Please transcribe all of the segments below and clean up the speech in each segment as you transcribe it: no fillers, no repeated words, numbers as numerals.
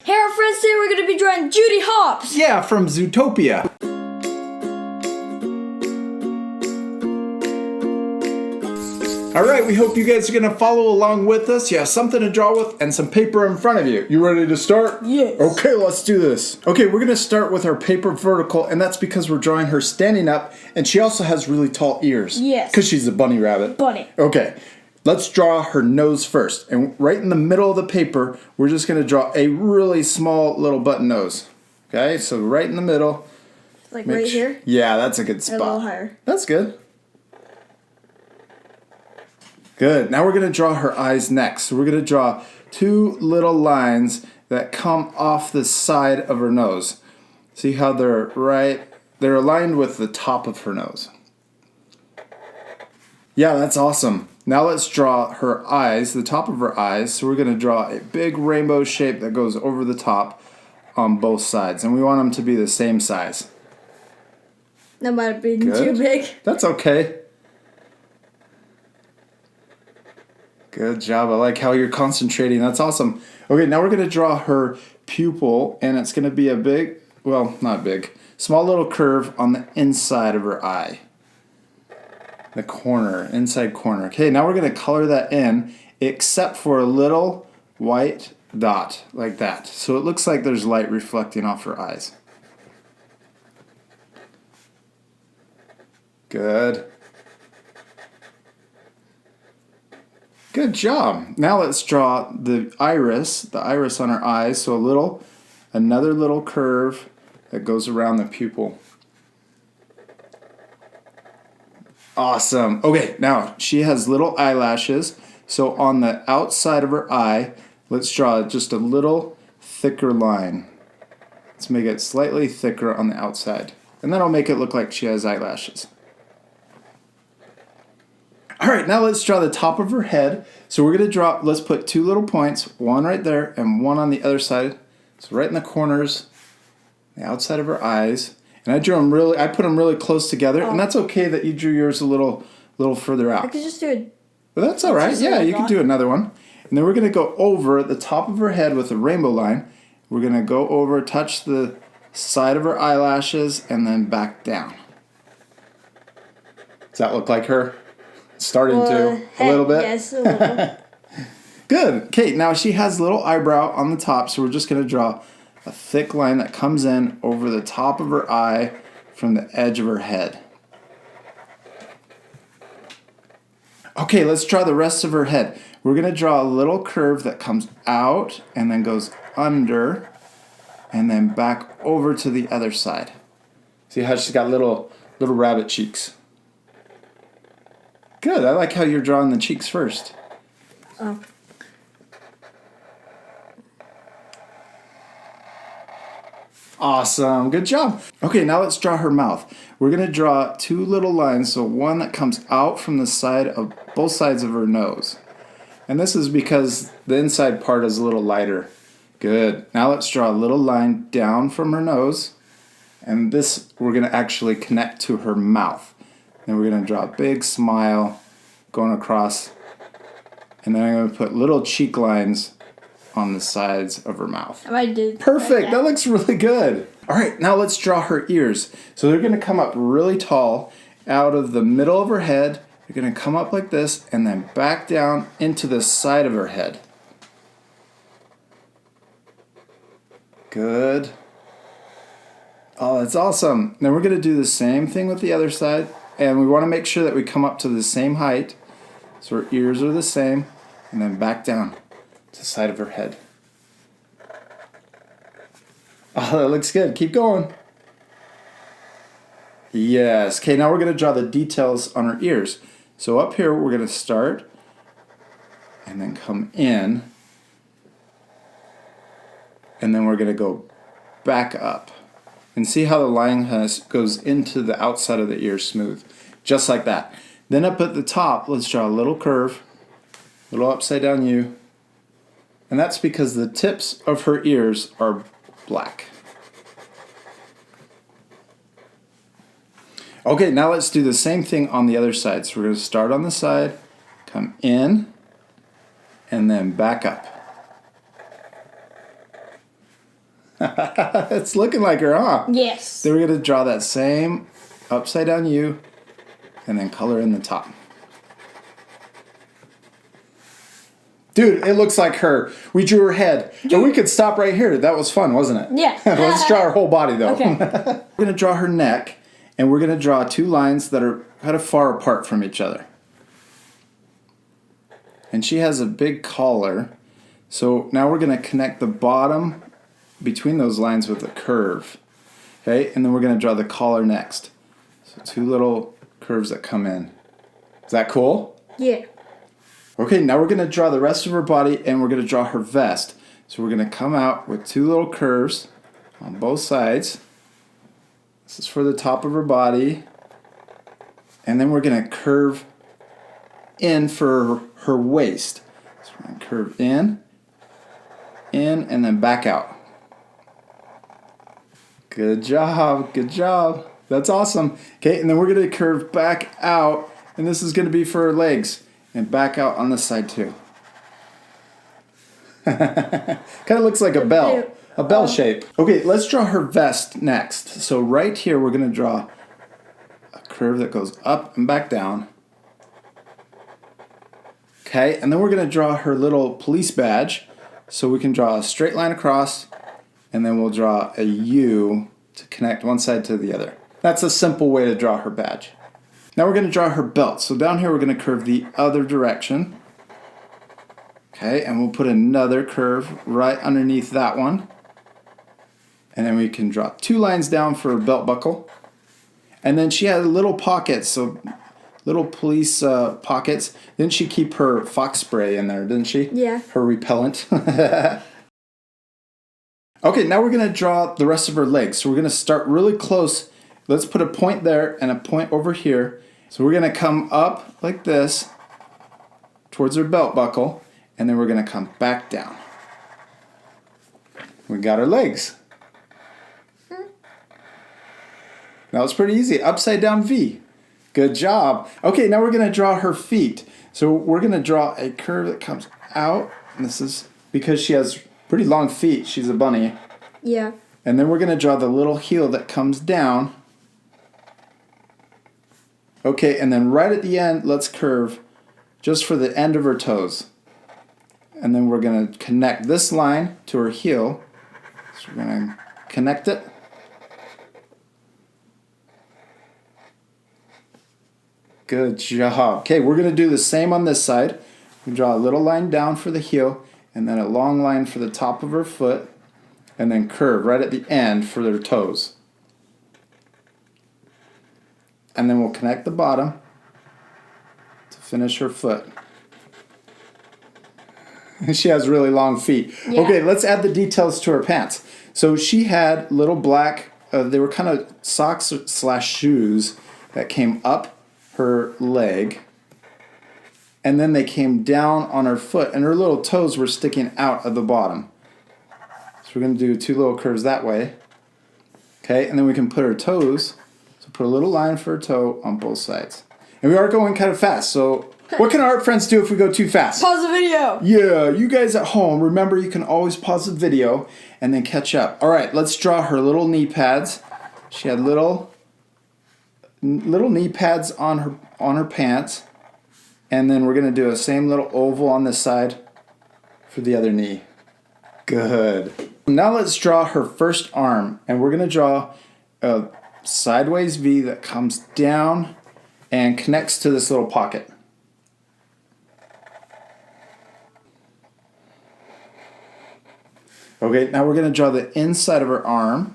Hey, our friends, today we're going to be drawing Judy Hopps. Yeah, from Zootopia. Alright, we hope you guys are going to follow along with us. You have something to draw with and some paper in front of you. You ready to start? Yes. Okay, let's do this. Okay, we're going to start with our paper vertical, and that's because we're drawing her standing up, and she also has really tall ears. Yes. Because she's a bunny rabbit. Bunny. Okay, let's draw her nose first. And right in the middle of the paper, we're just going to draw a really small little button nose. Okay, so right in the middle. Like right here? Yeah, that's a good spot. A little higher. That's good. Good. Now we're going to draw her eyes next. So we're going to draw two little lines that come off the side of her nose. See how they're aligned with the top of her nose. Yeah, that's awesome. Now let's draw her eyes, the top of her eyes. So we're going to draw a big rainbow shape that goes over the top on both sides. And we want them to be the same size. That might have been too big. That's okay. Good job. I like how you're concentrating. That's awesome. Okay, now we're going to draw her pupil, and it's going to be a big, well, not big, small little curve on the inside of her eye. The corner, inside corner. Okay, now we're going to color that in, except for a little white dot, like that. So it looks like there's light reflecting off her eyes. Good. Good job. Now let's draw the iris on her eyes. So another little curve that goes around the pupil. Awesome. Okay, now she has little eyelashes. So on the outside of her eye, let's draw just a little thicker line. Let's make it slightly thicker on the outside. And that'll make it look like she has eyelashes. All right, now let's draw the top of her head. So we're going to let's put two little points, one right there and one on the other side. So right in the corners, the outside of her eyes. And I put them really close together, and that's okay that you drew yours a little further out. I could just do it. But that's all right. Yeah, you can do another one. And then we're going to go over the top of her head with a rainbow line. We're going to go over, touch the side of her eyelashes, and then back down. Does that look like her? Starting to a little bit? Yes, a little. Good. Okay, now she has a little eyebrow on the top, so we're just going to draw a thick line that comes in over the top of her eye from the edge of her head. Okay, let's draw the rest of her head. We're going to draw a little curve that comes out and then goes under and then back over to the other side. See how she's got little rabbit cheeks? Good. I like how you're drawing the cheeks first. Oh. Awesome. Good job. Okay, now let's draw her mouth. We're going to draw two little lines, so one that comes out from the side of both sides of her nose. And this is because the inside part is a little lighter. Good. Now let's draw a little line down from her nose. And this we're going to actually connect to her mouth. Then we're going to draw a big smile going across. And then I'm going to put little cheek lines on the sides of her mouth. I did. Perfect. Like that looks really good. All right, now let's draw her ears. So they're going to come up really tall out of the middle of her head. They're going to come up like this and then back down into the side of her head. Good. Oh, that's awesome. Now we're going to do the same thing with the other side. And we want to make sure that we come up to the same height. So her ears are the same. And then back down to the side of her head. Oh, that looks good. Keep going. Yes. Okay, now we're going to draw the details on her ears. So up here, we're going to start and then come in. And then we're going to go back up. And see how the line goes into the outside of the ear smooth. Just like that. Then up at the top, let's draw a little curve. Little upside down U. And that's because the tips of her ears are black. Okay, now let's do the same thing on the other side. So we're going to start on the side, come in, and then back up. It's looking like her, huh? Yes. Then we're going to draw that same upside down U and then color in the top. Dude, it looks like her. We drew her head. And we could stop right here. That was fun, wasn't it? Yeah. Let's draw her whole body, though. Okay. We're going to draw her neck, and we're going to draw two lines that are kind of far apart from each other. And she has a big collar. So now we're going to connect the bottom between those lines with a curve. Okay, and then we're going to draw the collar next. So two little curves that come in. Is that cool? Yeah. Okay, now we're going to draw the rest of her body, and we're going to draw her vest. So we're going to come out with two little curves on both sides. This is for the top of her body. And then we're going to curve in for her waist. So we're going to curve in, and then back out. Good job, good job. That's awesome. Okay, and then we're going to curve back out, and this is going to be for her legs. And back out on this side too. Kind of looks like a bell shape. Okay, let's draw her vest next. So right here we're going to draw a curve that goes up and back down. Okay, and then we're going to draw her little police badge. So we can draw a straight line across, and then we'll draw a U to connect one side to the other. That's a simple way to draw her badge. Now we're going to draw her belt. So down here we're going to curve the other direction. Okay, and we'll put another curve right underneath that one. And then we can draw two lines down for her belt buckle. And then she had little pockets, so little police pockets. Didn't she keep her fox spray in there, didn't she? Yeah. Her repellent. Okay, now we're going to draw the rest of her legs. So we're going to start really close. Let's put a point there and a point over here. So we're going to come up like this towards her belt buckle, and then we're going to come back down. We got our legs. That was pretty easy. Upside down V. Good job. Okay, now we're going to draw her feet. So we're going to draw a curve that comes out. And this is because she has pretty long feet. She's a bunny. Yeah. And then we're going to draw the little heel that comes down. Okay, and then right at the end, let's curve just for the end of her toes. And then we're going to connect this line to her heel. So we're going to connect it. Good job. Okay, we're going to do the same on this side. We draw a little line down for the heel, and then a long line for the top of her foot, and then curve right at the end for their toes. And then we'll connect the bottom to finish her foot. She has really long feet. Yeah. Okay, let's add the details to her pants. So she had little black, they were kind of socks / shoes that came up her leg. And then they came down on her foot, and her little toes were sticking out of the bottom. So we're going to do two little curves that way. Okay, and then we can put her toes. So put a little line for her toe on both sides. And we are going kind of fast, so what can our art friends do if we go too fast? Pause the video. Yeah, you guys at home, remember you can always pause the video and then catch up. All right, let's draw her little knee pads. She had little knee pads on her pants. And then we're going to do a same little oval on this side for the other knee. Good. Now let's draw her first arm. And we're going to draw a sideways V that comes down and connects to this little pocket. Okay, now we're going to draw the inside of her arm.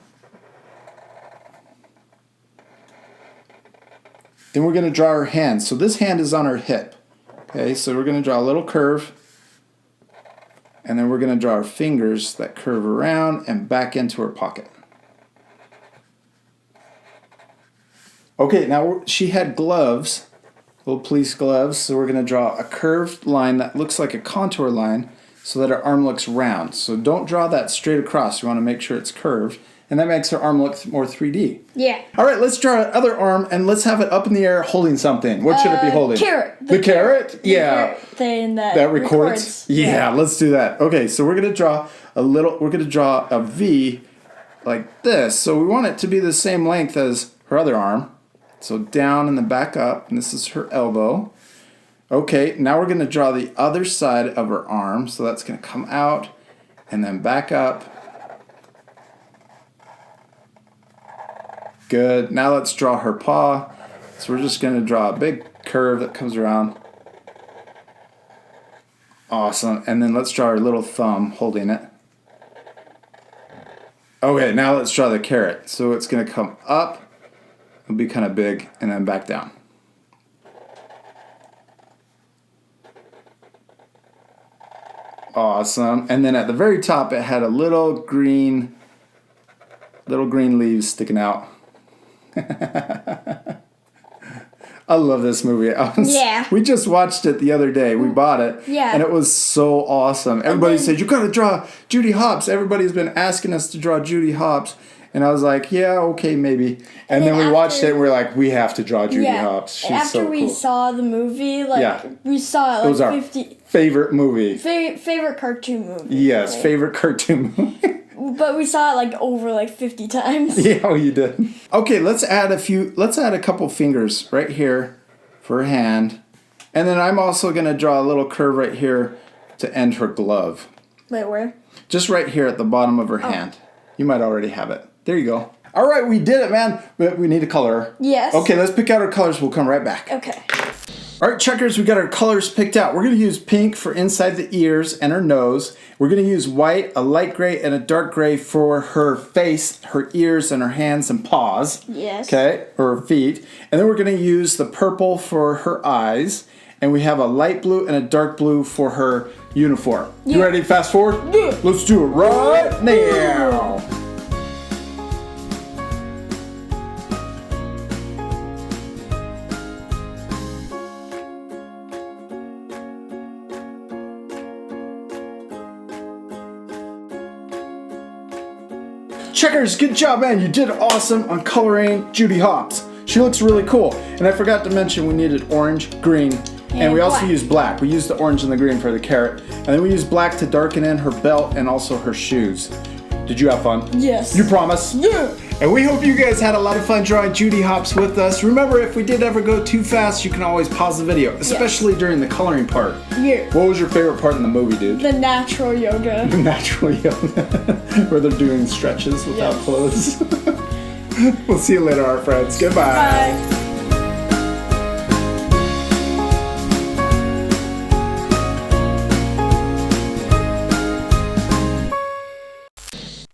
Then we're going to draw her hand. So this hand is on her hip. Okay, so we're going to draw a little curve. And then we're going to draw our fingers that curve around and back into her pocket. Okay, now she had gloves, little police gloves. So we're going to draw a curved line that looks like a contour line so that her arm looks round. So don't draw that straight across. You want to make sure it's curved. And that makes her arm look more 3D. Yeah. All right, let's draw another arm and let's have it up in the air holding something. What should it be holding? Carrot. The carrot? Yeah. Carrot thing That records? Yeah, let's do that. Okay, so we're going to draw a V like this. So we want it to be the same length as her other arm. So down and then back up, and this is her elbow. Okay, now we're going to draw the other side of her arm. So that's going to come out and then back up. Good. Now let's draw her paw. So we're just going to draw a big curve that comes around. Awesome. And then let's draw her little thumb holding it. Okay, now let's draw the carrot. So it's going to come up. It'll be kind of big and then back down. Awesome. And then at the very top it had a little green leaves sticking out. I love this movie. Yeah. We just watched it the other day. We bought it. Yeah. And it was so awesome. Everybody said, you gotta draw Judy Hopps. Everybody's been asking us to draw Judy Hopps. And I was like, yeah, okay, maybe. And then we watched it and we're like, we have to draw Judy Hopps. She's after so cool. we saw the movie, we saw it It was our 50 favorite movie. favorite cartoon movie. Yes, favorite cartoon movie. But we saw it over 50 times. Yeah, well, you did. Okay, let's add a couple fingers right here for her hand. And then I'm also going to draw a little curve right here to end her glove. Wait, where? Just right here at the bottom of her hand. You might already have it. There you go. All right, we did it, man. But we need to color her. Yes. Okay, let's pick out our colors. We'll come right back. Okay. All right, checkers, we got our colors picked out. We're going to use pink for inside the ears and her nose. We're going to use white, a light gray, and a dark gray for her face, her ears, and her hands and paws. Yes. Okay, or her feet. And then we're going to use the purple for her eyes. And we have a light blue and a dark blue for her uniform. Yeah. You ready to fast forward? Yeah. Let's do it right now. Checkers, good job, man. You did awesome on coloring Judy Hopps. She looks really cool. And I forgot to mention we needed orange, green, and we also black. used black. We used the orange and the green for the carrot. And then we used black to darken in her belt and also her shoes. Did you have fun? Yes. You promise? Yeah. And we hope you guys had a lot of fun drawing Judy Hopps with us. Remember, if we did ever go too fast, you can always pause the video, especially during the coloring part. Yeah. What was your favorite part in the movie, dude? The natural yoga. Natural yoga, where they're doing stretches without clothes. We'll see you later, our friends. Goodbye. Bye.